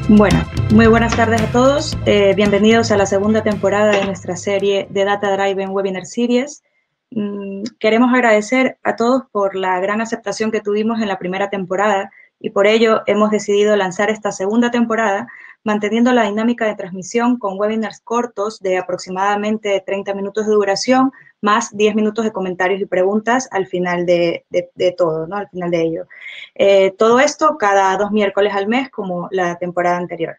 Bueno, muy buenas tardes a todos. Bienvenidos a la segunda temporada de nuestra serie de Data Driven Webinar Series. Queremos agradecer a todos por la gran aceptación que tuvimos en la primera temporada y por ello hemos decidido lanzar esta segunda temporada manteniendo la dinámica de transmisión con webinars cortos de aproximadamente 30 minutos de duración más 10 minutos de comentarios y preguntas al final de todo, ¿no? Al final de ello. Todo esto cada 2 miércoles al mes como la temporada anterior.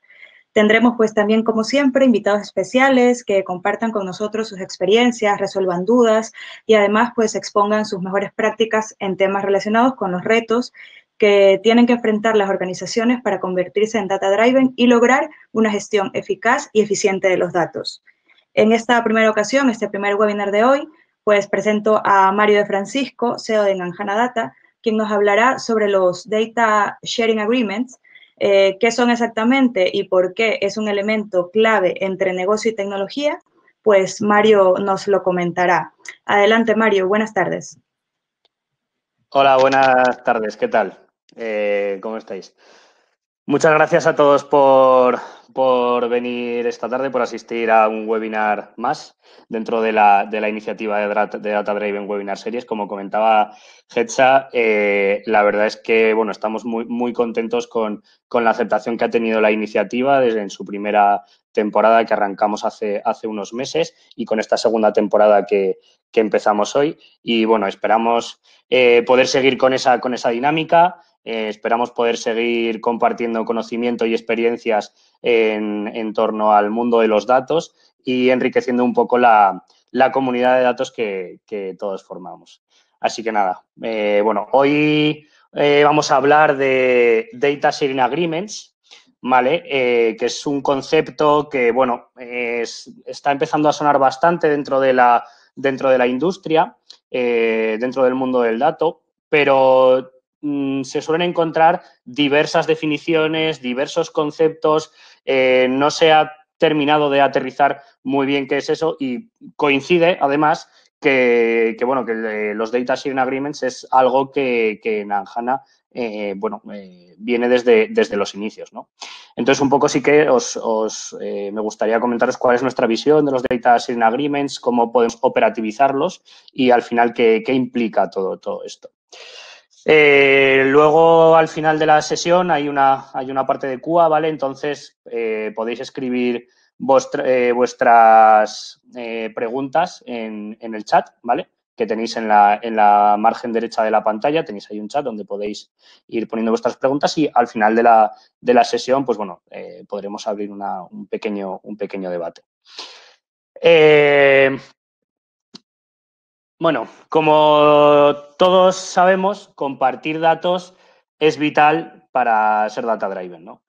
Tendremos pues también, como siempre, invitados especiales que compartan con nosotros sus experiencias, resuelvan dudas y además pues expongan sus mejores prácticas en temas relacionados con los retos que tienen que enfrentar las organizaciones para convertirse en data driven y lograr una gestión eficaz y eficiente de los datos. En esta primera ocasión, este primer webinar de hoy, pues presento a Mario de Francisco, CEO de Nanjana Data, quien nos hablará sobre los Data Sharing Agreements, qué son exactamente y por qué es un elemento clave entre negocio y tecnología, pues Mario nos lo comentará. Adelante, Mario, buenas tardes. Hola, buenas tardes, ¿qué tal? ¿Cómo estáis? Muchas gracias a todos por venir esta tarde, por asistir a un webinar más dentro de la iniciativa de Data Driven Webinar Series. Como comentaba Hetza, la verdad es que bueno, estamos muy contentos con la aceptación que ha tenido la iniciativa desde en su primera temporada que arrancamos hace unos meses y con esta segunda temporada que empezamos hoy. Y bueno, esperamos poder seguir con esa dinámica. Esperamos poder seguir compartiendo conocimiento y experiencias en torno al mundo de los datos y enriqueciendo un poco la comunidad de datos que todos formamos. Así que nada, bueno, hoy vamos a hablar de Data Sharing Agreements, ¿vale? Que es un concepto que, bueno, está empezando a sonar bastante dentro de la industria, dentro del mundo del dato, pero se suelen encontrar diversas definiciones, diversos conceptos, no se ha terminado de aterrizar muy bien qué es eso y coincide, además, que los Data Sharing Agreements es algo que Nanjana viene desde los inicios, ¿no? Entonces, un poco sí que me gustaría comentaros cuál es nuestra visión de los Data Sharing Agreements, cómo podemos operativizarlos y al final qué implica todo esto. Luego, al final de la sesión, hay una parte de QA, ¿vale? Entonces, podéis escribir vuestras preguntas en el chat, ¿vale? Que tenéis en la margen derecha de la pantalla, tenéis ahí un chat donde podéis ir poniendo vuestras preguntas y al final de la sesión, pues bueno, podremos abrir un pequeño debate. Bueno, como todos sabemos, compartir datos es vital para ser data driven, ¿no?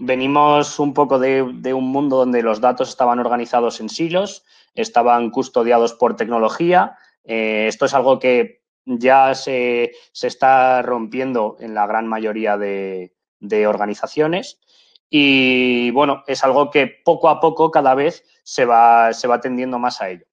Venimos un poco de un mundo donde los datos estaban organizados en silos, estaban custodiados por tecnología. Esto es algo que ya se está rompiendo en la gran mayoría de organizaciones y, bueno, es algo que poco a poco cada vez se va tendiendo más a ello.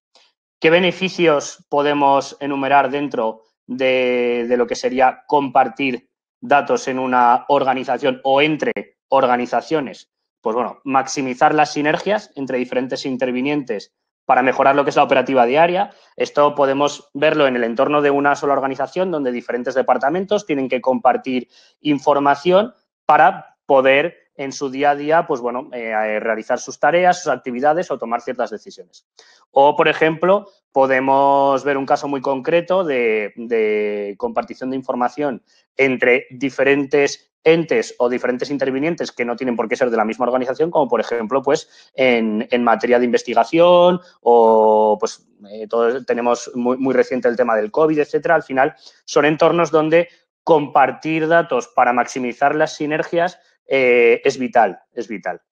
¿Qué beneficios podemos enumerar dentro de lo que sería compartir datos en una organización o entre organizaciones? Pues bueno, maximizar las sinergias entre diferentes intervinientes para mejorar lo que es la operativa diaria. Esto podemos verlo en el entorno de una sola organización donde diferentes departamentos tienen que compartir información para poder en su día a día, pues bueno, realizar sus tareas, sus actividades o tomar ciertas decisiones. O, por ejemplo, podemos ver un caso muy concreto de compartición de información entre diferentes entes o diferentes intervinientes que no tienen por qué ser de la misma organización, como por ejemplo, pues en materia de investigación o pues todos tenemos muy reciente el tema del COVID, etcétera. Al final son entornos donde compartir datos para maximizar las sinergias es vital,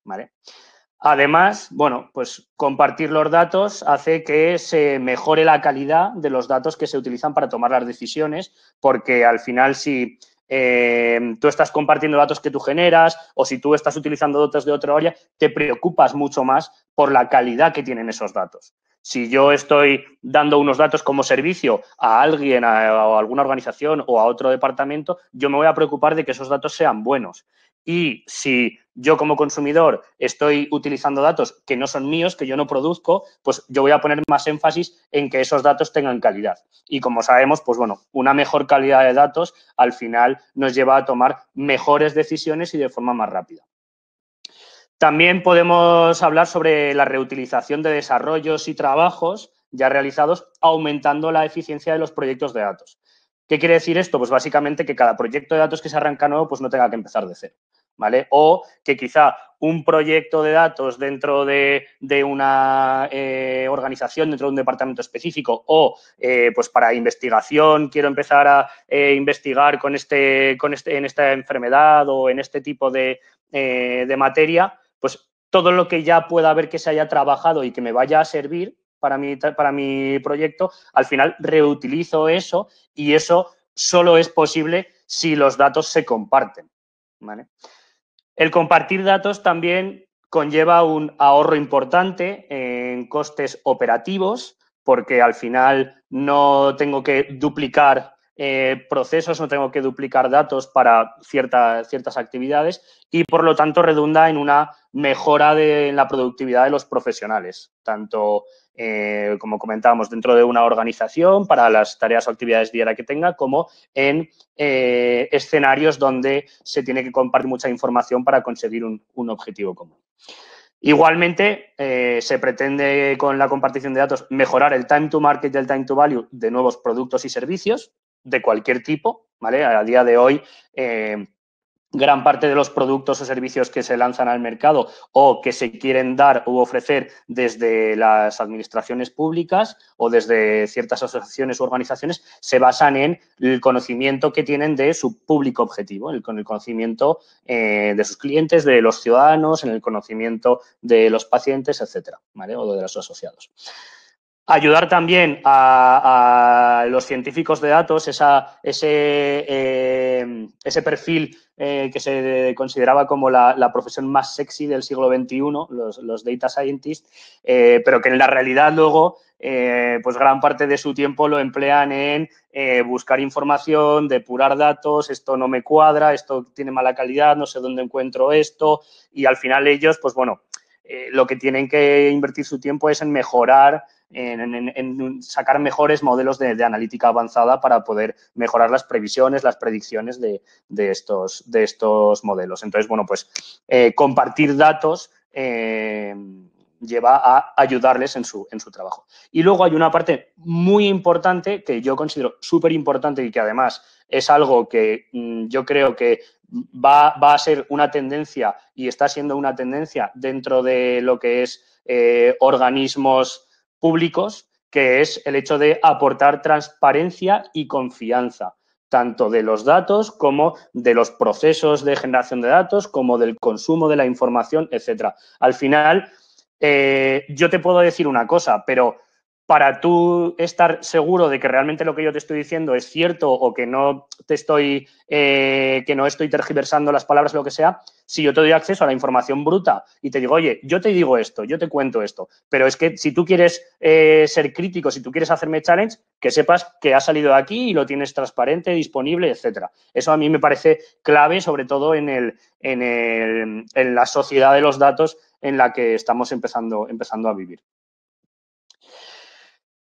¿vale? Además, bueno, pues compartir los datos hace que se mejore la calidad de los datos que se utilizan para tomar las decisiones, porque al final si tú estás compartiendo datos que tú generas o si tú estás utilizando datos de otra área, te preocupas mucho más por la calidad que tienen esos datos. Si yo estoy dando unos datos como servicio a alguien, a alguna organización o a otro departamento, yo me voy a preocupar de que esos datos sean buenos. y si yo como consumidor estoy utilizando datos que no son míos, que yo no produzco, pues yo voy a poner más énfasis en que esos datos tengan calidad. Y como sabemos, pues bueno, una mejor calidad de datos al final nos lleva a tomar mejores decisiones y de forma más rápida. También podemos hablar sobre la reutilización de desarrollos y trabajos ya realizados, aumentando la eficiencia de los proyectos de datos. ¿Qué quiere decir esto? Pues básicamente que cada proyecto de datos que se arranca nuevo pues no tenga que empezar de cero, ¿vale? O que quizá un proyecto de datos dentro de una organización, dentro de un departamento específico o pues para investigación quiero empezar a investigar en esta enfermedad o en este tipo de materia, pues todo lo que ya pueda haber que se haya trabajado y que me vaya a servir para mi proyecto, al final reutilizo eso y eso solo es posible si los datos se comparten, ¿vale? El compartir datos también conlleva un ahorro importante en costes operativos porque al final no tengo que duplicar procesos, no tengo que duplicar datos para ciertas actividades y, por lo tanto, redunda en una mejora en la productividad de los profesionales, tanto, como comentábamos, dentro de una organización para las tareas o actividades diarias que tenga, como en escenarios donde se tiene que compartir mucha información para conseguir un objetivo común. Igualmente, se pretende con la compartición de datos mejorar el time to market y el time to value de nuevos productos y servicios de cualquier tipo, ¿vale? A día de hoy, gran parte de los productos o servicios que se lanzan al mercado o que se quieren dar u ofrecer desde las administraciones públicas o desde ciertas asociaciones u organizaciones se basan en el conocimiento que tienen de su público objetivo, con el conocimiento de sus clientes, de los ciudadanos, en el conocimiento de los pacientes, etcétera, ¿vale? O de los asociados. Ayudar también a los científicos de datos, ese perfil que se consideraba como la profesión más sexy del siglo XXI, los data scientists, pero que en la realidad luego, pues gran parte de su tiempo lo emplean en buscar información, depurar datos, esto no me cuadra, esto tiene mala calidad, no sé dónde encuentro esto, y al final ellos, pues bueno, lo que tienen que invertir su tiempo es en mejorar, en sacar mejores modelos de analítica avanzada para poder mejorar las previsiones, las predicciones de estos modelos. Entonces, bueno, pues compartir datos lleva a ayudarles en su trabajo. Y luego hay una parte muy importante que yo considero súper importante y que además es algo que yo creo que va a ser una tendencia y está siendo una tendencia dentro de lo que es organismos públicos, que es el hecho de aportar transparencia y confianza, tanto de los datos como de los procesos de generación de datos, como del consumo de la información, etcétera. Al final, yo te puedo decir una cosa, pero para tú estar seguro de que realmente lo que yo te estoy diciendo es cierto o que no estoy tergiversando las palabras o lo que sea, si yo te doy acceso a la información bruta y te digo, oye, yo te digo esto, yo te cuento esto, pero es que si tú quieres ser crítico, si tú quieres hacerme challenge, que sepas que ha salido de aquí y lo tienes transparente, disponible, etcétera. Eso a mí me parece clave, sobre todo en la sociedad de los datos en la que estamos empezando a vivir.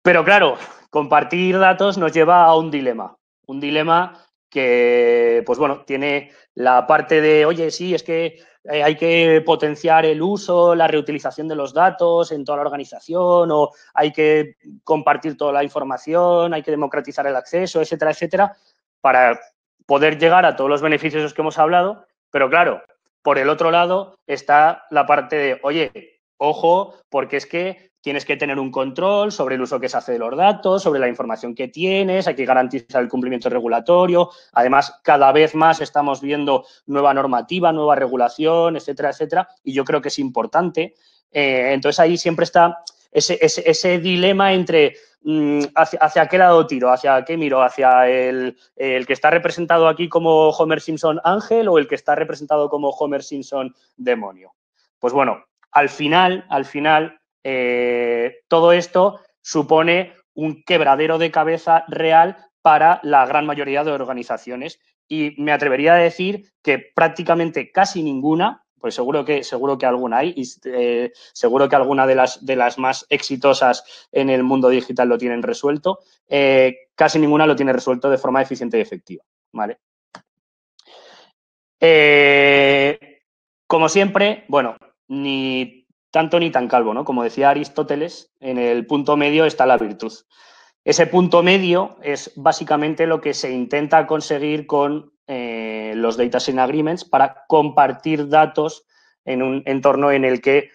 Pero claro, compartir datos nos lleva a un dilema que, pues bueno, tiene la parte de, oye, sí, es que hay que potenciar el uso, la reutilización de los datos en toda la organización o hay que compartir toda la información, hay que democratizar el acceso, etcétera, etcétera, para poder llegar a todos los beneficios de los que hemos hablado. Pero claro, por el otro lado está la parte de, oye, ojo, porque es que tienes que tener un control sobre el uso que se hace de los datos, sobre la información que tienes, hay que garantizar el cumplimiento regulatorio. Además, cada vez más estamos viendo nueva normativa, nueva regulación, etcétera, etcétera, y yo creo que es importante. Entonces, ahí siempre está ese dilema entre hacia qué lado tiro, hacia qué miro, hacia el que está representado aquí como Homer Simpson ángel o el que está representado como Homer Simpson demonio. Pues bueno, al final, todo esto supone un quebradero de cabeza real para la gran mayoría de organizaciones y me atrevería a decir que prácticamente casi ninguna, pues seguro que alguna hay, y seguro que alguna de las más exitosas en el mundo digital lo tienen resuelto, casi ninguna lo tiene resuelto de forma eficiente y efectiva, ¿vale? Como siempre, bueno, ni tanto ni tan calvo, ¿no? Como decía Aristóteles, en el punto medio está la virtud. Ese punto medio es básicamente lo que se intenta conseguir con los Data Sharing Agreements para compartir datos en un entorno en el que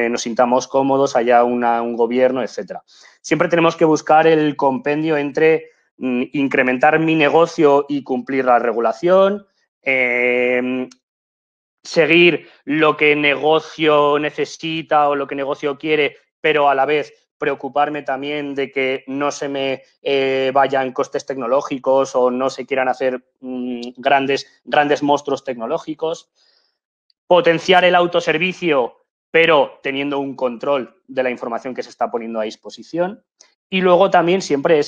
nos sintamos cómodos, haya un gobierno, etcétera. Siempre tenemos que buscar el compendio entre incrementar mi negocio y cumplir la regulación, seguir lo que negocio necesita o lo que negocio quiere, pero a la vez preocuparme también de que no se me vayan costes tecnológicos o no se quieran hacer grandes monstruos tecnológicos. Potenciar el autoservicio, pero teniendo un control de la información que se está poniendo a disposición. Y luego también siempre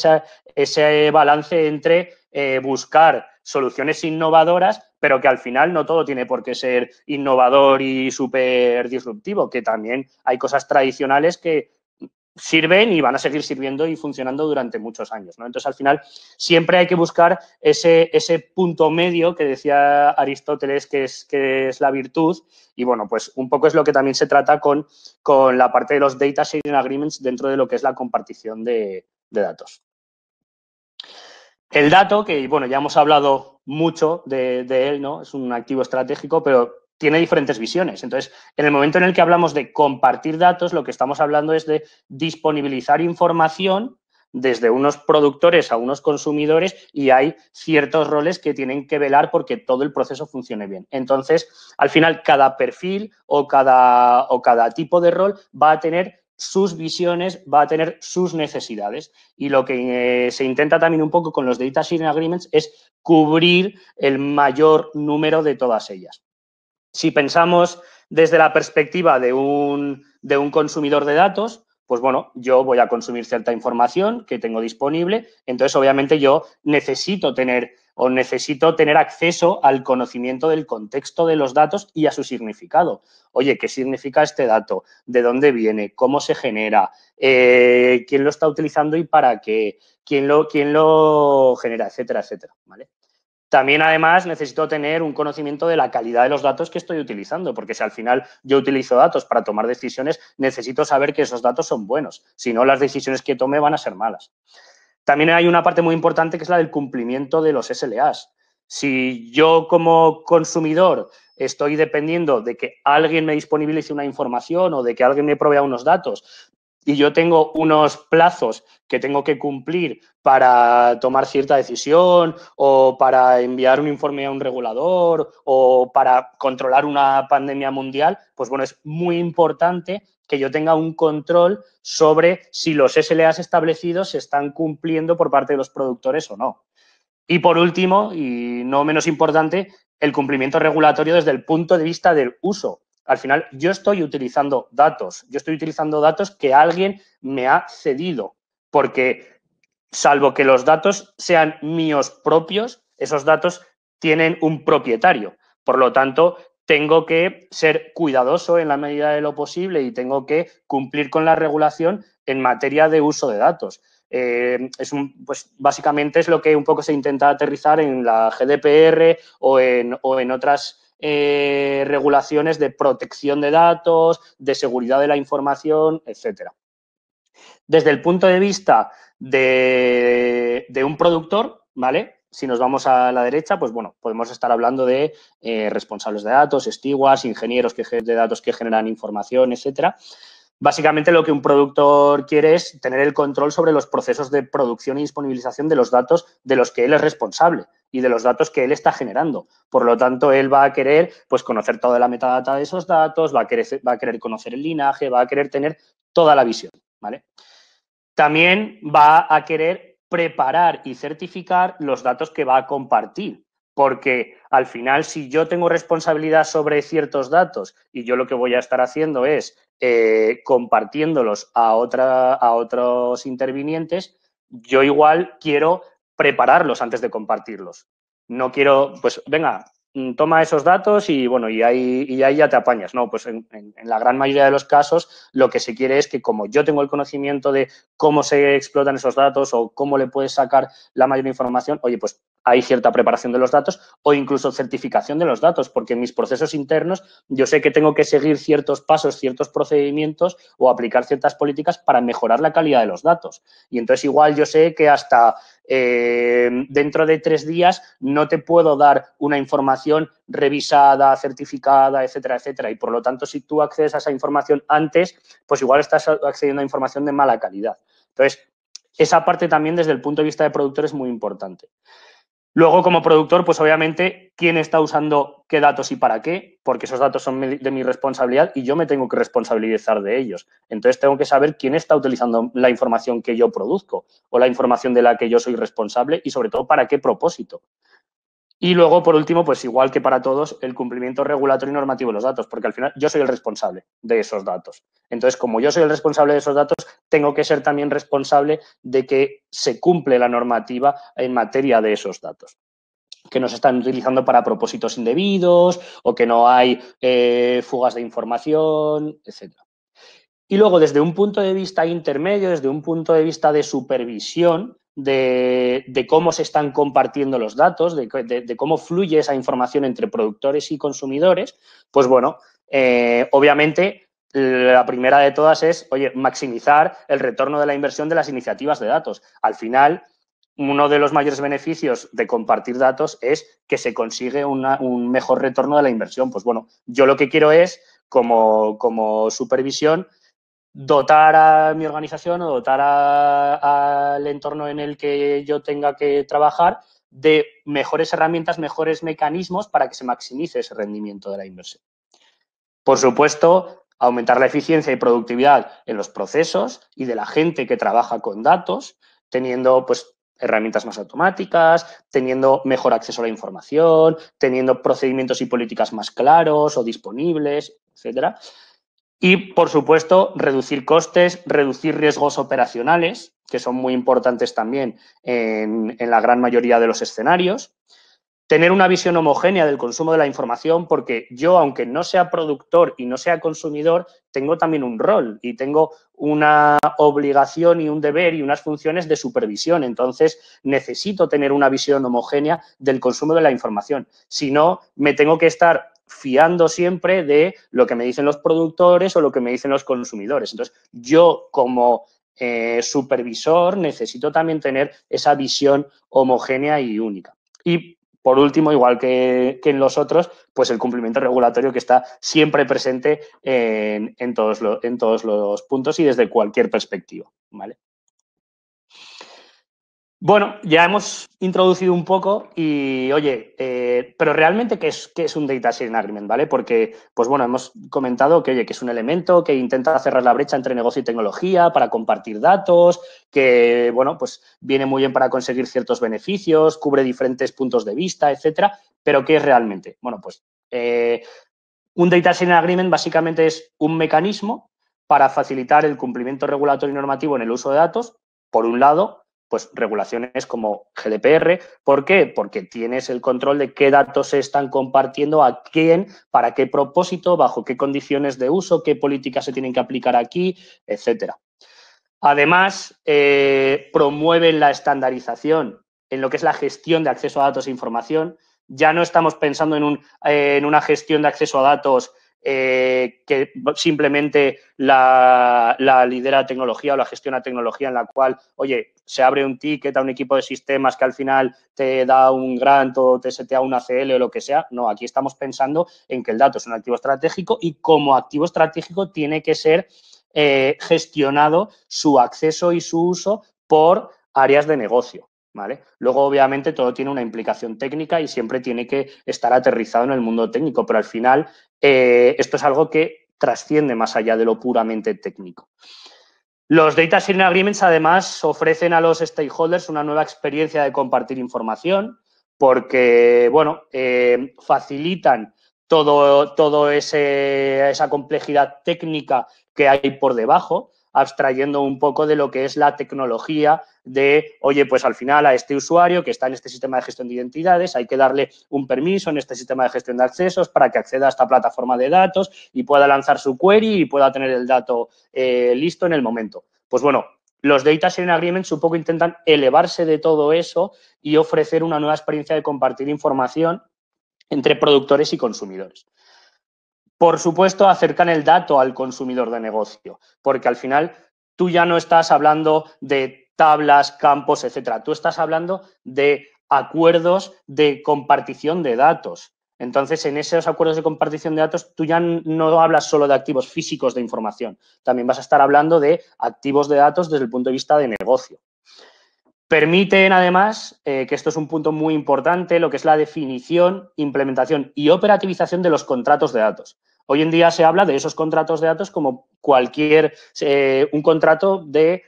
ese balance entre buscar soluciones innovadoras, pero que al final no todo tiene por qué ser innovador y súper disruptivo, que también hay cosas tradicionales que sirven y van a seguir sirviendo y funcionando durante muchos años, ¿no? Entonces, al final, siempre hay que buscar ese punto medio que decía Aristóteles que es la virtud y, bueno, pues un poco es lo que también se trata con la parte de los Data Sharing Agreements dentro de lo que es la compartición de datos. El dato, que, bueno, ya hemos hablado mucho de él, ¿no? Es un activo estratégico, pero tiene diferentes visiones. Entonces, en el momento en el que hablamos de compartir datos, lo que estamos hablando es de disponibilizar información desde unos productores a unos consumidores y hay ciertos roles que tienen que velar porque todo el proceso funcione bien. Entonces, al final, cada perfil o cada tipo de rol va a tener sus visiones, va a tener sus necesidades. Y lo que se intenta también un poco con los Data Sharing Agreements es cubrir el mayor número de todas ellas. Si pensamos desde la perspectiva de un consumidor de datos, pues bueno, yo voy a consumir cierta información que tengo disponible, entonces obviamente yo necesito tener acceso al conocimiento del contexto de los datos y a su significado. Oye, ¿qué significa este dato? ¿De dónde viene? ¿Cómo se genera? ¿Quién lo está utilizando y para qué? ¿Quién lo genera? Etcétera, etcétera, ¿vale? También, además, necesito tener un conocimiento de la calidad de los datos que estoy utilizando, porque si al final yo utilizo datos para tomar decisiones, necesito saber que esos datos son buenos. Si no, las decisiones que tome van a ser malas. También hay una parte muy importante que es la del cumplimiento de los SLAs. Si yo como consumidor estoy dependiendo de que alguien me disponibilice una información o de que alguien me provea unos datos y yo tengo unos plazos que tengo que cumplir para tomar cierta decisión o para enviar un informe a un regulador o para controlar una pandemia mundial, pues bueno, es muy importante que yo tenga un control sobre si los SLAs establecidos se están cumpliendo por parte de los productores o no. Y por último, y no menos importante, el cumplimiento regulatorio desde el punto de vista del uso. Al final, yo estoy utilizando datos que alguien me ha cedido, porque salvo que los datos sean míos propios, esos datos tienen un propietario. Por lo tanto, tengo que ser cuidadoso en la medida de lo posible y tengo que cumplir con la regulación en materia de uso de datos. Pues básicamente es lo que un poco se intenta aterrizar en la GDPR o en otras regulaciones de protección de datos, de seguridad de la información, etcétera. Desde el punto de vista de un productor, ¿vale? Si nos vamos a la derecha, pues bueno, podemos estar hablando de responsables de datos, stewards, ingenieros de datos que generan información, etcétera. Básicamente lo que un productor quiere es tener el control sobre los procesos de producción y disponibilización de los datos de los que él es responsable y de los datos que él está generando. Por lo tanto, él va a querer pues, conocer toda la metadata de esos datos, va a querer conocer el linaje, va a querer tener toda la visión, ¿vale? También va a querer preparar y certificar los datos que va a compartir, porque al final, si yo tengo responsabilidad sobre ciertos datos y yo lo que voy a estar haciendo es compartiéndolos a otros intervinientes, yo igual quiero prepararlos antes de compartirlos. No quiero, pues venga, toma esos datos y bueno, y ahí ya te apañas. No, pues en la gran mayoría de los casos lo que se quiere es que como yo tengo el conocimiento de cómo se explotan esos datos o cómo le puedes sacar la mayor información, oye, pues hay cierta preparación de los datos o incluso certificación de los datos, porque en mis procesos internos yo sé que tengo que seguir ciertos pasos, ciertos procedimientos o aplicar ciertas políticas para mejorar la calidad de los datos. Y entonces igual yo sé que hasta dentro de 3 días no te puedo dar una información revisada, certificada, etcétera, etcétera. Y por lo tanto, si tú accedes a esa información antes, pues igual estás accediendo a información de mala calidad. Entonces, esa parte también desde el punto de vista de productor es muy importante. Luego, como productor, pues obviamente, ¿quién está usando qué datos y para qué? Porque esos datos son de mi responsabilidad y yo me tengo que responsabilizar de ellos. Entonces, tengo que saber quién está utilizando la información que yo produzco o la información de la que yo soy responsable y, sobre todo, para qué propósito. Y luego, por último, pues igual que para todos, el cumplimiento regulatorio y normativo de los datos, porque al final yo soy el responsable de esos datos. Entonces, como yo soy el responsable de esos datos, tengo que ser también responsable de que se cumple la normativa en materia de esos datos, que no se están utilizando para propósitos indebidos o que no hay fugas de información, etcétera. Y luego, desde un punto de vista intermedio, desde un punto de vista de supervisión, de cómo se están compartiendo los datos, de cómo fluye esa información entre productores y consumidores, pues bueno, obviamente la primera de todas es, oye, maximizar el retorno de la inversión de las iniciativas de datos. Al final, uno de los mayores beneficios de compartir datos es que se consigue un mejor retorno de la inversión. Pues bueno, yo lo que quiero es, como supervisión, dotar a mi organización o dotar al entorno en el que yo tenga que trabajar de mejores herramientas, mejores mecanismos para que se maximice ese rendimiento de la inversión. Por supuesto, aumentar la eficiencia y productividad en los procesos y de la gente que trabaja con datos, teniendo pues herramientas más automáticas, teniendo mejor acceso a la información, teniendo procedimientos y políticas más claros o disponibles, etcétera. Y, por supuesto, reducir costes, reducir riesgos operacionales, que son muy importantes también en la gran mayoría de los escenarios. Tener una visión homogénea del consumo de la información, porque yo, aunque no sea productor y no sea consumidor, tengo también un rol y tengo una obligación y un deber y unas funciones de supervisión. Entonces, necesito tener una visión homogénea del consumo de la información. Si no, me tengo que estar fiando siempre de lo que me dicen los productores o lo que me dicen los consumidores. Entonces, yo como supervisor necesito también tener esa visión homogénea y única. Y por último, igual que en los otros, pues el cumplimiento regulatorio que está siempre presente en todos los puntos y desde cualquier perspectiva, ¿vale? Bueno, ya hemos introducido un poco y, oye, pero realmente, ¿qué es un Data Sharing Agreement, ¿vale? Porque, pues bueno, hemos comentado que, oye, que es un elemento que intenta cerrar la brecha entre negocio y tecnología para compartir datos, que, bueno, pues viene muy bien para conseguir ciertos beneficios, cubre diferentes puntos de vista, etcétera, pero ¿qué es realmente? Bueno, pues un Data Sharing Agreement básicamente es un mecanismo para facilitar el cumplimiento regulatorio y normativo en el uso de datos, por un lado, pues regulaciones como GDPR. ¿Por qué? Porque tienes el control de qué datos se están compartiendo, a quién, para qué propósito, bajo qué condiciones de uso, qué políticas se tienen que aplicar aquí, etcétera. Además, promueven la estandarización en lo que es la gestión de acceso a datos e información. Ya no estamos pensando en una gestión de acceso a datos que simplemente la lidera tecnología o la gestiona tecnología, en la cual, oye, se abre un ticket a un equipo de sistemas que al final te da un grant o te setea una ACL o lo que sea. No, aquí estamos pensando en que el dato es un activo estratégico y como activo estratégico tiene que ser gestionado su acceso y su uso por áreas de negocio. ¿Vale? Luego, obviamente, todo tiene una implicación técnica y siempre tiene que estar aterrizado en el mundo técnico, pero al final esto es algo que trasciende más allá de lo puramente técnico. Los Data Sharing Agreements, además, ofrecen a los stakeholders una nueva experiencia de compartir información porque, bueno, facilitan todo esa complejidad técnica que hay por debajo. abstrayendo un poco de lo que es la tecnología de, oye, pues al final a este usuario que está en este sistema de gestión de identidades hay que darle un permiso en este sistema de gestión de accesos para que acceda a esta plataforma de datos y pueda lanzar su query y pueda tener el dato listo en el momento. Pues bueno, los Data Sharing Agreements un poco intentan elevarse de todo eso y ofrecer una nueva experiencia de compartir información entre productores y consumidores. Por supuesto, acercan el dato al consumidor de negocio, porque al final tú ya no estás hablando de tablas, campos, etcétera. Tú estás hablando de acuerdos de compartición de datos. Entonces, en esos acuerdos de compartición de datos, tú ya no hablas solo de activos físicos de información, también vas a estar hablando de activos de datos desde el punto de vista de negocio. Permiten, además, que esto es un punto muy importante, lo que es la definición, implementación y operativización de los contratos de datos. Hoy en día se habla de esos contratos de datos como un contrato de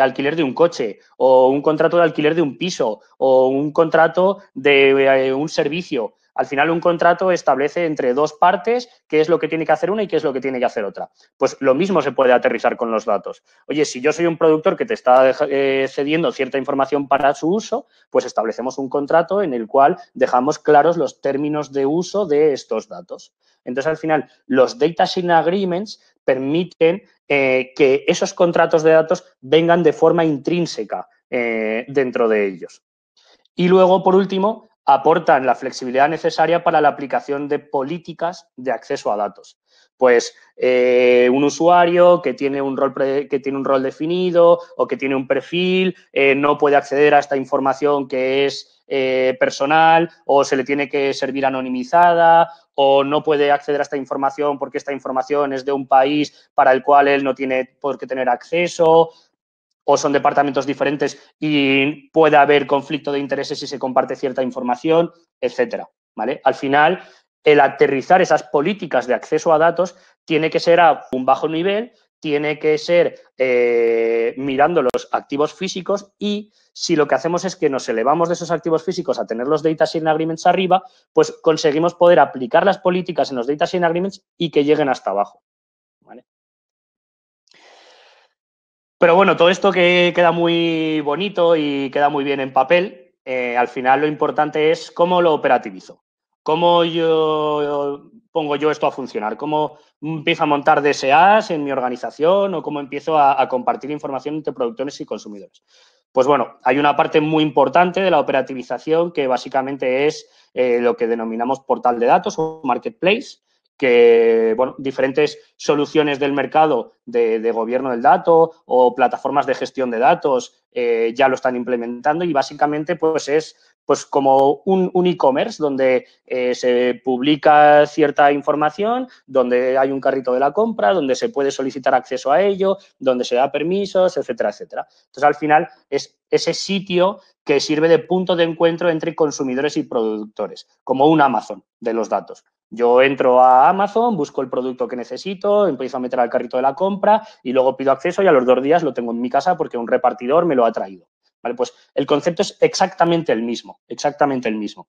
alquiler de un coche o un contrato de alquiler de un piso o un contrato de un servicio. Al final, un contrato establece entre dos partes qué es lo que tiene que hacer una y qué es lo que tiene que hacer otra. Pues lo mismo se puede aterrizar con los datos. Oye, si yo soy un productor que te está cediendo cierta información para su uso, pues establecemos un contrato en el cual dejamos claros los términos de uso de estos datos. Entonces, al final, los Data Sharing Agreements permiten que esos contratos de datos vengan de forma intrínseca dentro de ellos. Y luego, por último, aportan la flexibilidad necesaria para la aplicación de políticas de acceso a datos. Pues un usuario que tiene un rol definido o que tiene un perfil no puede acceder a esta información que es personal o se le tiene que servir anonimizada o no puede acceder a esta información porque esta información es de un país para el cual él no tiene por qué tener acceso, o son departamentos diferentes y puede haber conflicto de intereses si se comparte cierta información, etcétera, ¿vale? Al final, el aterrizar esas políticas de acceso a datos tiene que ser a un bajo nivel, tiene que ser mirando los activos físicos y si lo que hacemos es que nos elevamos de esos activos físicos a tener los Data Sharing Agreements arriba, pues conseguimos poder aplicar las políticas en los Data Sharing Agreements y que lleguen hasta abajo, ¿vale? Pero bueno, todo esto que queda muy bonito y queda muy bien en papel, al final lo importante es cómo lo operativizo, cómo yo pongo yo esto a funcionar, cómo empiezo a montar DSAs en mi organización o cómo empiezo a compartir información entre productores y consumidores. Pues bueno, hay una parte muy importante de la operativización que básicamente es lo que denominamos portal de datos o marketplace, que, bueno, diferentes soluciones del mercado de gobierno del dato o plataformas de gestión de datos ya lo están implementando y básicamente pues es pues como un e-commerce donde se publica cierta información, donde hay un carrito de la compra, donde se puede solicitar acceso a ello, donde se da permisos, etcétera, etcétera. Entonces, al final, es ese sitio que sirve de punto de encuentro entre consumidores y productores, como un Amazon de los datos. Yo entro a Amazon, busco el producto que necesito, empiezo a meter al carrito de la compra y luego pido acceso y a los 2 días lo tengo en mi casa porque un repartidor me lo ha traído. ¿Vale? Pues el concepto es exactamente el mismo, exactamente el mismo.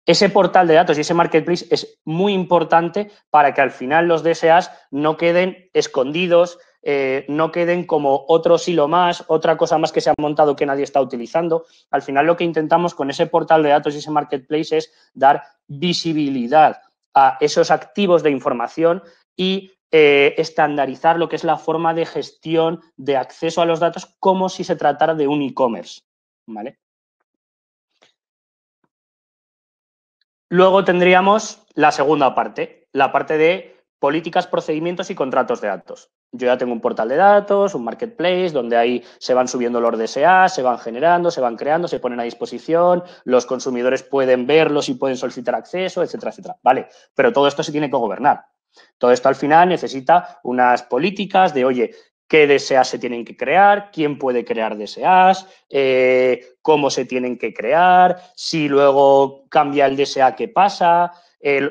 Ese portal de datos y ese marketplace es muy importante para que al final los DSAs no queden escondidos, no queden como otro silo más, otra cosa más que se ha montado que nadie está utilizando. Al final lo que intentamos con ese portal de datos y ese marketplace es dar visibilidad a esos activos de información y estandarizar lo que es la forma de gestión de acceso a los datos como si se tratara de un e-commerce, ¿vale? Luego tendríamos la segunda parte, la parte de políticas, procedimientos y contratos de datos. Yo ya tengo un portal de datos, un marketplace, donde ahí se van subiendo los DSA, se van generando, se van creando, se ponen a disposición, los consumidores pueden verlos y pueden solicitar acceso, etcétera, etcétera. Vale, pero todo esto se tiene que gobernar. Todo esto al final necesita unas políticas de, oye, qué DSAs se tienen que crear, quién puede crear DSAs, cómo se tienen que crear, si luego cambia el DSA, qué pasa,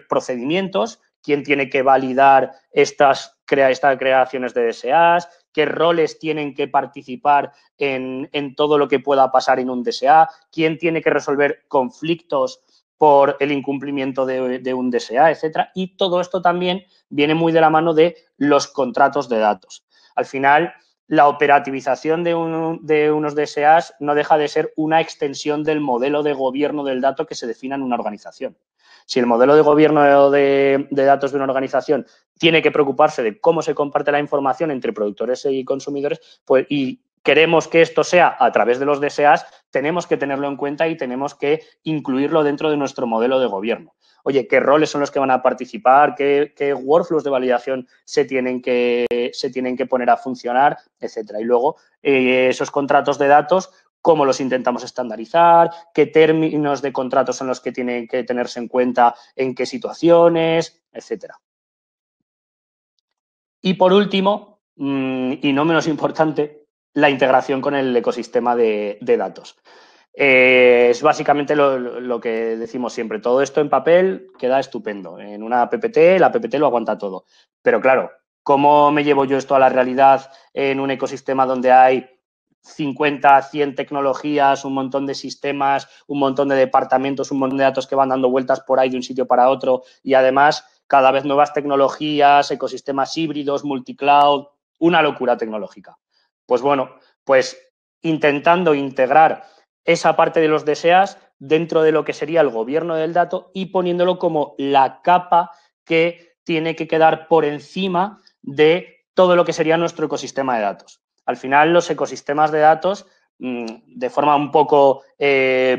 procedimientos, quién tiene que validar estas creaciones de DSAs, qué roles tienen que participar en todo lo que pueda pasar en un DSA, quién tiene que resolver conflictos por el incumplimiento de un DSA, etcétera. Y todo esto también viene muy de la mano de los contratos de datos. Al final, la operativización de unos DSAs no deja de ser una extensión del modelo de gobierno del dato que se defina en una organización. Si el modelo de gobierno de datos de una organización tiene que preocuparse de cómo se comparte la información entre productores y consumidores, pues, y queremos que esto sea a través de los DSAs, tenemos que tenerlo en cuenta y tenemos que incluirlo dentro de nuestro modelo de gobierno. Oye, ¿qué roles son los que van a participar? ¿Qué workflows de validación se tienen que poner a funcionar? Etcétera. Y luego, esos contratos de datos, cómo los intentamos estandarizar, qué términos de contratos son los que tienen que tenerse en cuenta, en qué situaciones, etcétera. Y por último, y no menos importante, la integración con el ecosistema de datos. Es básicamente lo que decimos siempre. Todo esto en papel queda estupendo. En una PPT, la PPT lo aguanta todo. Pero claro, ¿cómo me llevo yo esto a la realidad en un ecosistema donde hay 50, 100 tecnologías, un montón de sistemas, un montón de departamentos, un montón de datos que van dando vueltas por ahí de un sitio para otro y además cada vez nuevas tecnologías, ecosistemas híbridos, multicloud, una locura tecnológica? Pues bueno, pues intentando integrar esa parte de los DSAs dentro de lo que sería el gobierno del dato y poniéndolo como la capa que tiene que quedar por encima de todo lo que sería nuestro ecosistema de datos. Al final, los ecosistemas de datos, de forma un poco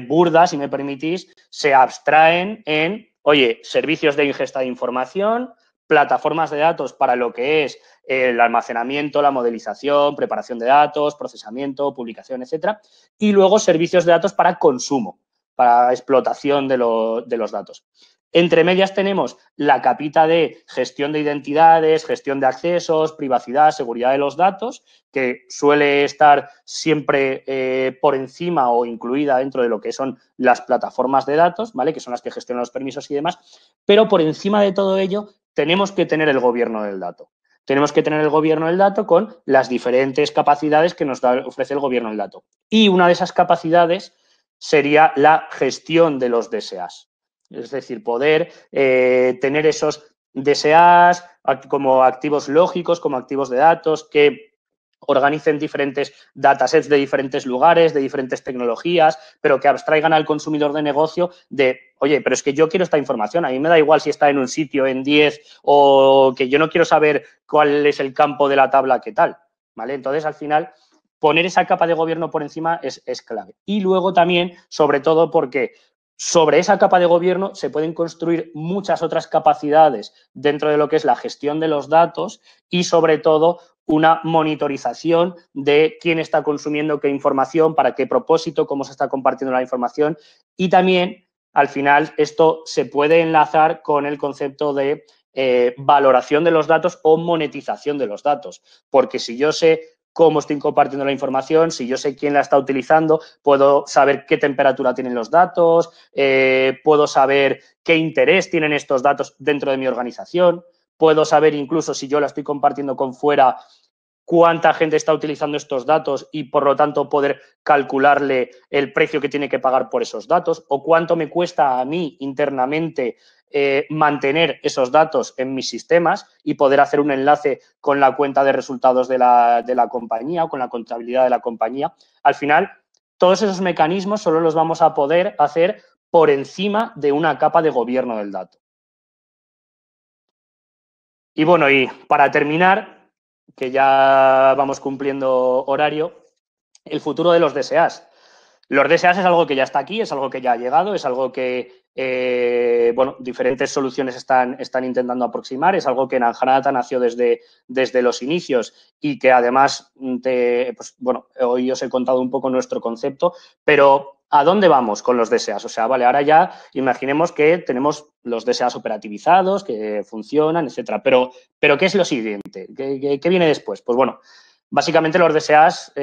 burda, si me permitís, se abstraen en, oye, servicios de ingesta de información, plataformas de datos para lo que es el almacenamiento, la modelización, preparación de datos, procesamiento, publicación, etcétera, y luego servicios de datos para consumo, para explotación de los datos. Entre medias tenemos la capita de gestión de identidades, gestión de accesos, privacidad, seguridad de los datos, que suele estar siempre por encima o incluida dentro de lo que son las plataformas de datos, ¿vale? Que son las que gestionan los permisos y demás, pero por encima de todo ello tenemos que tener el gobierno del dato. Tenemos que tener el gobierno del dato con las diferentes capacidades que nos ofrece el gobierno del dato. Y una de esas capacidades sería la gestión de los DSAs. Es decir, poder tener esos DSAs como activos lógicos, como activos de datos que organicen diferentes datasets de diferentes lugares, de diferentes tecnologías, pero que abstraigan al consumidor de negocio de, oye, pero es que yo quiero esta información, a mí me da igual si está en un sitio, en 10, o que yo no quiero saber cuál es el campo de la tabla, qué tal, ¿vale? Entonces, al final, poner esa capa de gobierno por encima es clave. Y luego también, sobre todo, porque sobre esa capa de gobierno se pueden construir muchas otras capacidades dentro de lo que es la gestión de los datos y, sobre todo, una monitorización de quién está consumiendo qué información, para qué propósito, cómo se está compartiendo la información. Y también, al final, esto se puede enlazar con el concepto de valoración de los datos o monetización de los datos. Porque si yo sé cómo estoy compartiendo la información, si yo sé quién la está utilizando, puedo saber qué temperatura tienen los datos, puedo saber qué interés tienen estos datos dentro de mi organización, puedo saber incluso si yo la estoy compartiendo con fuera, cuánta gente está utilizando estos datos y, por lo tanto, poder calcularle el precio que tiene que pagar por esos datos o cuánto me cuesta a mí internamente mantener esos datos en mis sistemas y poder hacer un enlace con la cuenta de resultados de la compañía o con la contabilidad de la compañía. Al final, todos esos mecanismos solo los vamos a poder hacer por encima de una capa de gobierno del dato. Y bueno, y para terminar, que ya vamos cumpliendo horario, el futuro de los DSAs. Los DSAs es algo que ya está aquí, es algo que ya ha llegado, es algo que bueno, diferentes soluciones están intentando aproximar, es algo que en Anjanata nació desde los inicios y que además, pues, bueno, hoy os he contado un poco nuestro concepto, pero ¿a dónde vamos con los DSAs? O sea, vale, ahora ya imaginemos que tenemos los DSAs operativizados, que funcionan, etcétera, pero ¿qué es lo siguiente? ¿Qué viene después? Pues bueno, básicamente los DSAs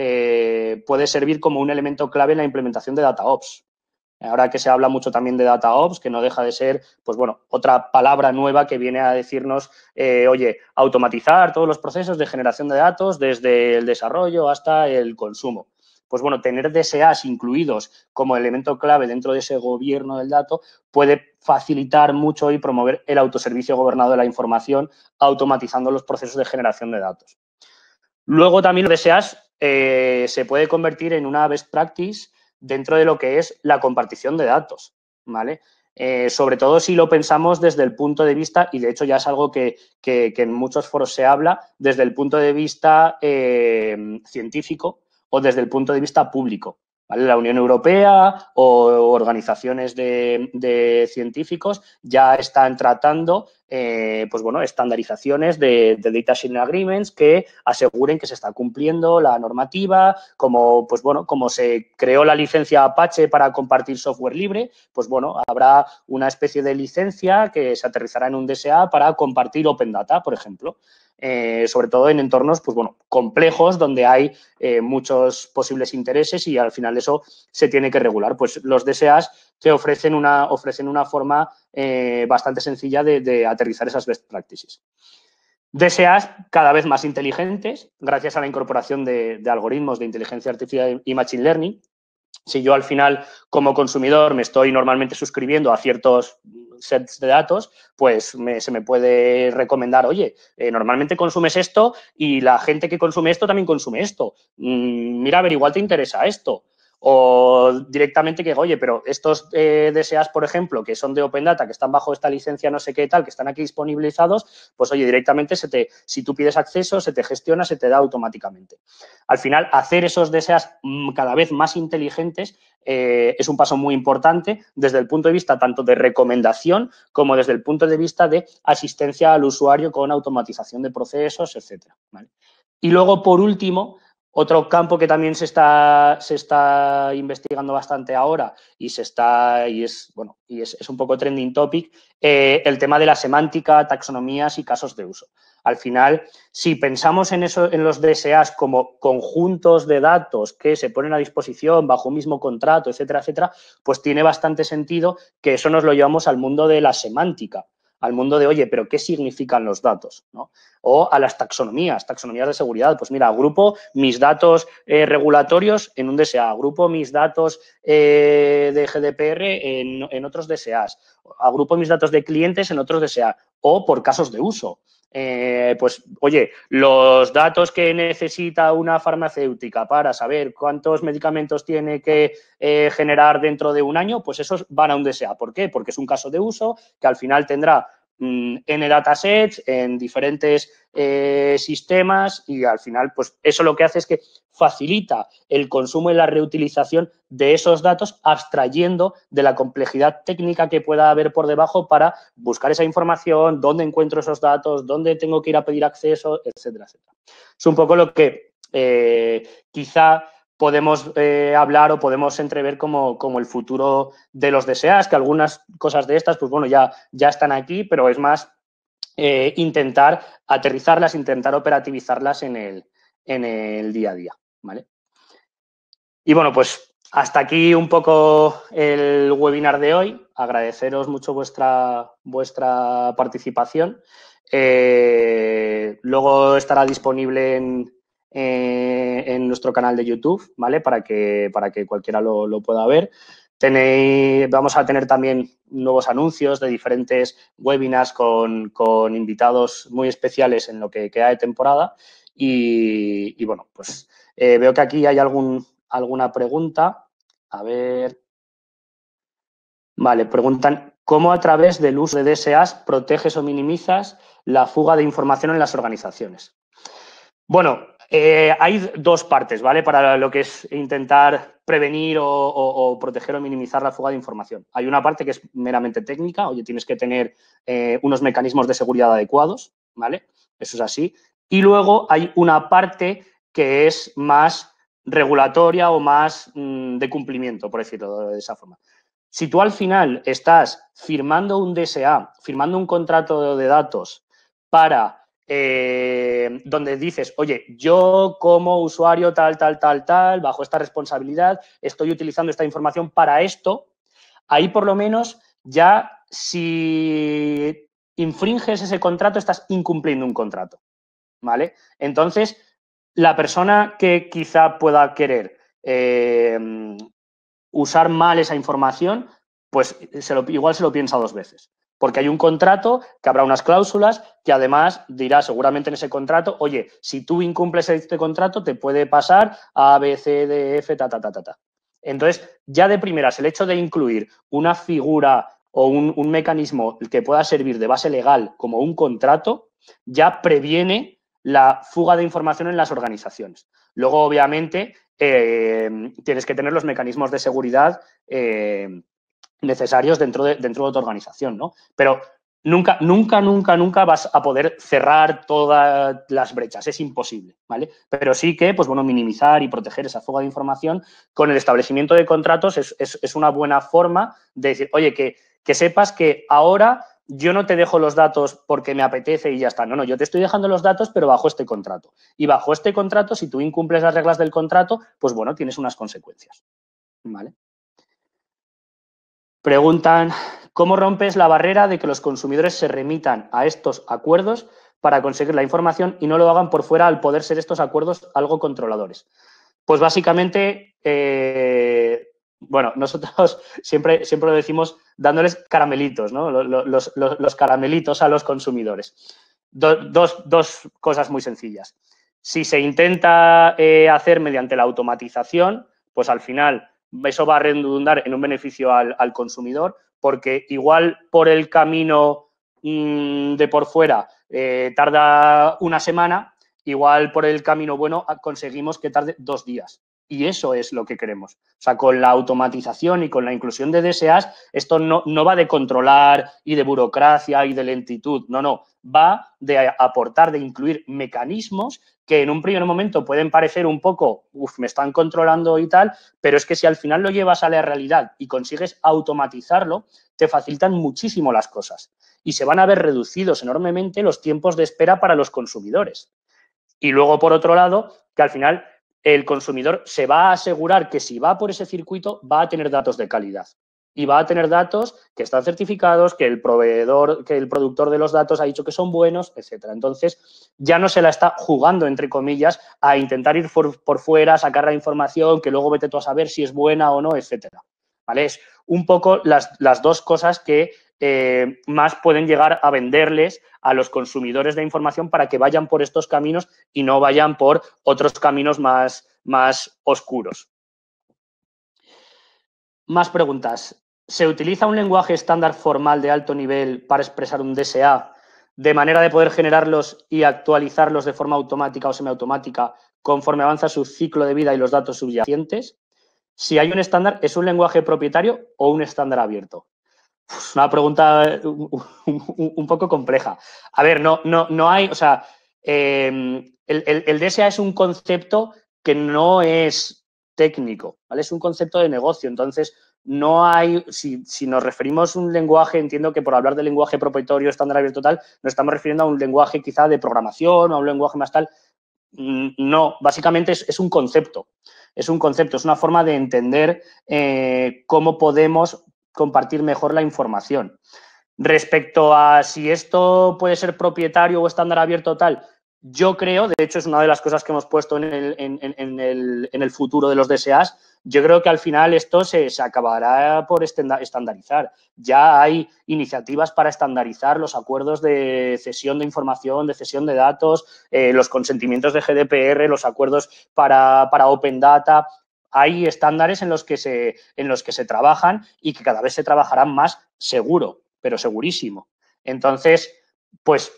puede servir como un elemento clave en la implementación de DataOps. Ahora que se habla mucho también de DataOps, que no deja de ser, pues bueno, otra palabra nueva que viene a decirnos, oye, automatizar todos los procesos de generación de datos desde el desarrollo hasta el consumo. Pues bueno, tener DSAs incluidos como elemento clave dentro de ese gobierno del dato puede facilitar mucho y promover el autoservicio gobernado de la información, automatizando los procesos de generación de datos. Luego también los DSAs se puede convertir en una best practice dentro de lo que es la compartición de datos, ¿vale? Sobre todo si lo pensamos desde el punto de vista, y de hecho ya es algo que en muchos foros se habla, desde el punto de vista científico o desde el punto de vista público, ¿vale? La Unión Europea o organizaciones de científicos ya están tratando pues bueno, estandarizaciones de Data Sharing Agreements que aseguren que se está cumpliendo la normativa, como, pues bueno, como se creó la licencia Apache para compartir software libre, pues bueno, habrá una especie de licencia que se aterrizará en un DSA para compartir Open Data, por ejemplo. Sobre todo en entornos pues bueno, complejos donde hay muchos posibles intereses y al final eso se tiene que regular. Pues los DSAs te ofrecen una forma bastante sencilla de aterrizar esas best practices. DSAs cada vez más inteligentes gracias a la incorporación de algoritmos de inteligencia artificial y machine learning. Si yo al final, como consumidor, me estoy normalmente suscribiendo a ciertos sets de datos, pues se me puede recomendar, oye, normalmente consumes esto y la gente que consume esto también consume esto. Mira, a ver, igual te interesa esto. O directamente que, oye, pero estos DSAs, por ejemplo, que son de Open Data, que están bajo esta licencia no sé qué tal, que están aquí disponibilizados, pues oye, directamente si tú pides acceso, se te gestiona, se te da automáticamente. Al final, hacer esos DSAs cada vez más inteligentes es un paso muy importante desde el punto de vista tanto de recomendación como desde el punto de vista de asistencia al usuario con automatización de procesos, etcétera, ¿vale? Y luego, por último, otro campo que también se está investigando bastante ahora y es un poco trending topic, el tema de la semántica, taxonomías y casos de uso. Al final, si pensamos en los DSAs como conjuntos de datos que se ponen a disposición bajo un mismo contrato, etcétera, etcétera, pues tiene bastante sentido que eso nos lo llevamos al mundo de la semántica, al mundo de, oye, pero ¿qué significan los datos? ¿No? O a las taxonomías de seguridad. Pues mira, agrupo mis datos regulatorios en un DSA, agrupo mis datos de GDPR en otros DSAs, agrupo mis datos de clientes en otros DSA o por casos de uso. Pues, oye, los datos que necesita una farmacéutica para saber cuántos medicamentos tiene que generar dentro de un año, pues esos van a un DSA. ¿Por qué? Porque es un caso de uso que al final tendrá N datasets en diferentes sistemas y al final, pues eso lo que hace es que facilita el consumo y la reutilización de esos datos abstrayendo de la complejidad técnica que pueda haber por debajo para buscar esa información, dónde encuentro esos datos, dónde tengo que ir a pedir acceso, etcétera, etcétera. Es un poco lo que quizá podemos hablar o podemos entrever como el futuro de los DSAs, que algunas cosas de estas, pues bueno, ya están aquí, pero es más intentar aterrizarlas, intentar operativizarlas en el día a día, ¿vale? Y bueno, pues hasta aquí un poco el webinar de hoy. Agradeceros mucho vuestra participación. Luego estará disponible en nuestro canal de YouTube, ¿vale? Para que cualquiera lo pueda ver. Vamos a tener también nuevos anuncios de diferentes webinars con invitados muy especiales en lo que queda de temporada. Y bueno, pues veo que aquí hay alguna pregunta. A ver. Vale, preguntan, ¿cómo a través del uso de DSAs proteges o minimizas la fuga de información en las organizaciones? Bueno, hay dos partes, ¿vale? Para lo que es intentar prevenir o proteger o minimizar la fuga de información. Hay una parte que es meramente técnica, oye, tienes que tener unos mecanismos de seguridad adecuados, ¿vale? Eso es así. Y luego hay una parte que es más regulatoria o más de cumplimiento, por decirlo de esa forma. Si tú al final estás firmando un DSA, firmando un contrato de datos para donde dices, oye, yo como usuario tal, bajo esta responsabilidad, estoy utilizando esta información para esto, ahí por lo menos ya si infringes ese contrato, estás incumpliendo un contrato, ¿vale? Entonces, la persona que quizá pueda querer usar mal esa información, pues igual se lo piensa dos veces. Porque hay un contrato que habrá unas cláusulas que además dirá seguramente en ese contrato, oye, si tú incumples este contrato te puede pasar A, B, C, D, F, ta, ta, ta, ta, ta. Entonces, ya de primeras, el hecho de incluir una figura o un mecanismo que pueda servir de base legal como un contrato, ya previene la fuga de información en las organizaciones. Luego, obviamente, tienes que tener los mecanismos de seguridad necesarios dentro de tu organización, ¿no? Pero nunca vas a poder cerrar todas las brechas, es imposible, ¿vale? Pero sí que, pues bueno, minimizar y proteger esa fuga de información con el establecimiento de contratos es una buena forma de decir, oye, que sepas que ahora yo no te dejo los datos porque me apetece y ya está. No, yo te estoy dejando los datos, pero bajo este contrato. Y bajo este contrato, si tú incumples las reglas del contrato, pues bueno, tienes unas consecuencias, ¿vale? Preguntan, ¿cómo rompes la barrera de que los consumidores se remitan a estos acuerdos para conseguir la información y no lo hagan por fuera al poder ser estos acuerdos algo controladores? Pues básicamente, bueno, nosotros siempre lo decimos dándoles caramelitos, ¿no? Los caramelitos a los consumidores. Dos cosas muy sencillas. Si se intenta hacer mediante la automatización, pues al final eso va a redundar en un beneficio al consumidor, porque igual por el camino de por fuera tarda una semana, igual por el camino bueno conseguimos que tarde 2 días. Y eso es lo que queremos. O sea, con la automatización y con la inclusión de DSAs, esto no va de controlar y de burocracia y de lentitud. No. Va de aportar, de incluir mecanismos que en un primer momento pueden parecer un poco, me están controlando y tal, pero es que si al final lo llevas a la realidad y consigues automatizarlo, te facilitan muchísimo las cosas y se van a ver reducidos enormemente los tiempos de espera para los consumidores. Y luego, por otro lado, que al final el consumidor se va a asegurar que si va por ese circuito va a tener datos de calidad. Y va a tener datos que están certificados, que el proveedor, que el productor de los datos ha dicho que son buenos, etcétera. Entonces, ya no se la está jugando, entre comillas, a intentar ir por fuera, sacar la información, que luego vete tú a saber si es buena o no, etcétera. ¿Vale? Es un poco las dos cosas que más pueden llegar a venderles a los consumidores de información para que vayan por estos caminos y no vayan por otros caminos más oscuros. Más preguntas. ¿Se utiliza un lenguaje estándar formal de alto nivel para expresar un DSA de manera de poder generarlos y actualizarlos de forma automática o semiautomática conforme avanza su ciclo de vida y los datos subyacentes? Si hay un estándar, ¿es un lenguaje propietario o un estándar abierto? Es una pregunta un poco compleja. A ver, no hay, o sea, el DSA es un concepto que no es técnico, ¿vale? Es un concepto de negocio, entonces no hay, si nos referimos a un lenguaje, entiendo que por hablar de lenguaje propietario, estándar abierto tal, nos estamos refiriendo a un lenguaje quizá de programación o a un lenguaje más tal. No, básicamente es un concepto, es una forma de entender cómo podemos compartir mejor la información. Respecto a si esto puede ser propietario o estándar abierto o tal, yo creo, de hecho es una de las cosas que hemos puesto en el futuro de los DSAs, yo creo que al final esto se acabará por estandarizar. Ya hay iniciativas para estandarizar los acuerdos de cesión de información, de cesión de datos, los consentimientos de GDPR, los acuerdos para Open Data. Hay estándares en los que se trabajan y que cada vez se trabajarán más seguro, pero segurísimo. Entonces, pues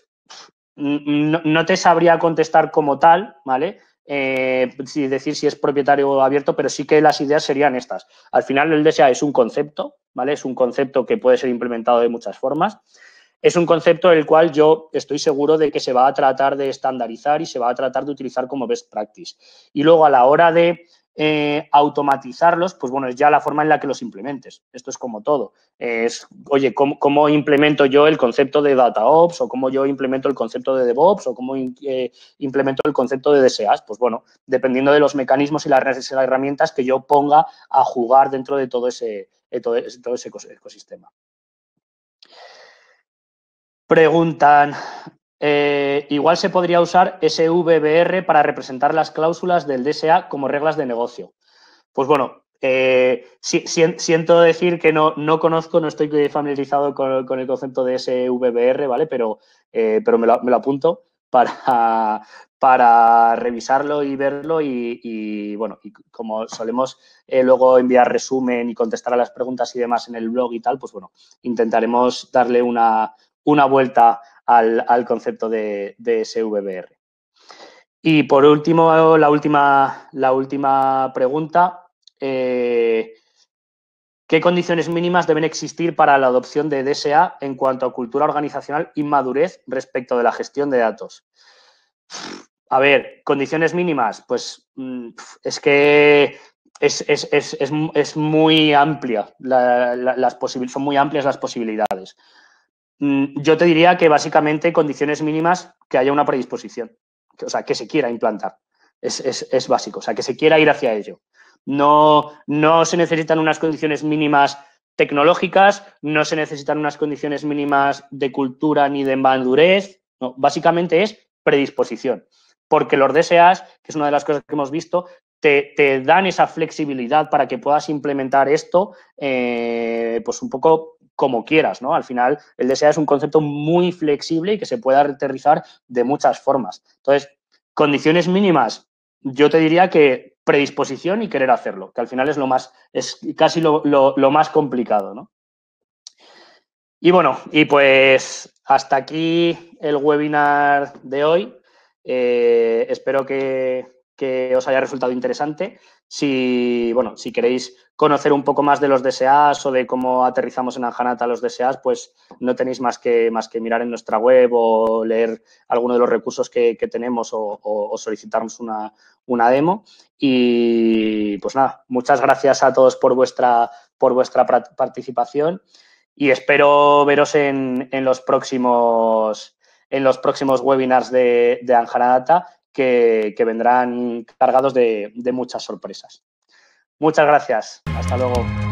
no te sabría contestar como tal, ¿vale? Decir si es propietario o abierto, pero sí que las ideas serían estas. Al final el DSA es un concepto, ¿vale? Es un concepto que puede ser implementado de muchas formas. Es un concepto el cual yo estoy seguro de que se va a tratar de estandarizar y se va a tratar de utilizar como best practice. Y luego a la hora de automatizarlos, pues bueno, es ya la forma en la que los implementes. Esto es como todo. Oye, ¿cómo implemento yo el concepto de DataOps o cómo yo implemento el concepto de DevOps o cómo implemento el concepto de DSAs? Pues bueno, dependiendo de los mecanismos y las herramientas que yo ponga a jugar dentro de todo ese ecosistema. Preguntan, igual se podría usar SVBR para representar las cláusulas del DSA como reglas de negocio. Pues bueno, siento decir que no conozco, no estoy familiarizado con el concepto de SVBR, ¿vale? Pero me lo apunto para revisarlo y verlo y bueno, y como solemos luego enviar resumen y contestar a las preguntas y demás en el blog y tal, pues bueno, intentaremos darle una vuelta al concepto de SVBR. Y por último, la última pregunta. ¿Qué condiciones mínimas deben existir para la adopción de DSA en cuanto a cultura organizacional y madurez respecto de la gestión de datos? A ver, condiciones mínimas, pues es que es muy amplia, son muy amplias las posibilidades. Yo te diría que básicamente condiciones mínimas, que haya una predisposición, o sea, que se quiera implantar, es básico, o sea, que se quiera ir hacia ello. No se necesitan unas condiciones mínimas tecnológicas, no se necesitan unas condiciones mínimas de cultura ni de madurez, no, básicamente es predisposición, porque los DSAs, que es una de las cosas que hemos visto, te dan esa flexibilidad para que puedas implementar esto, pues un poco como quieras, ¿no? Al final, el DSA es un concepto muy flexible y que se puede aterrizar de muchas formas. Entonces, condiciones mínimas, yo te diría que predisposición y querer hacerlo, que al final es casi lo más complicado, ¿no? Y bueno, y pues hasta aquí el webinar de hoy. Espero que os haya resultado interesante. Si queréis conocer un poco más de los DSAs o de cómo aterrizamos en Anjanata los DSAs, pues no tenéis más que mirar en nuestra web o leer alguno de los recursos que tenemos o solicitarnos una demo. Y pues nada, muchas gracias a todos por vuestra participación y espero veros en los próximos webinars de Anjanata que vendrán cargados de muchas sorpresas. Muchas gracias. Hasta luego.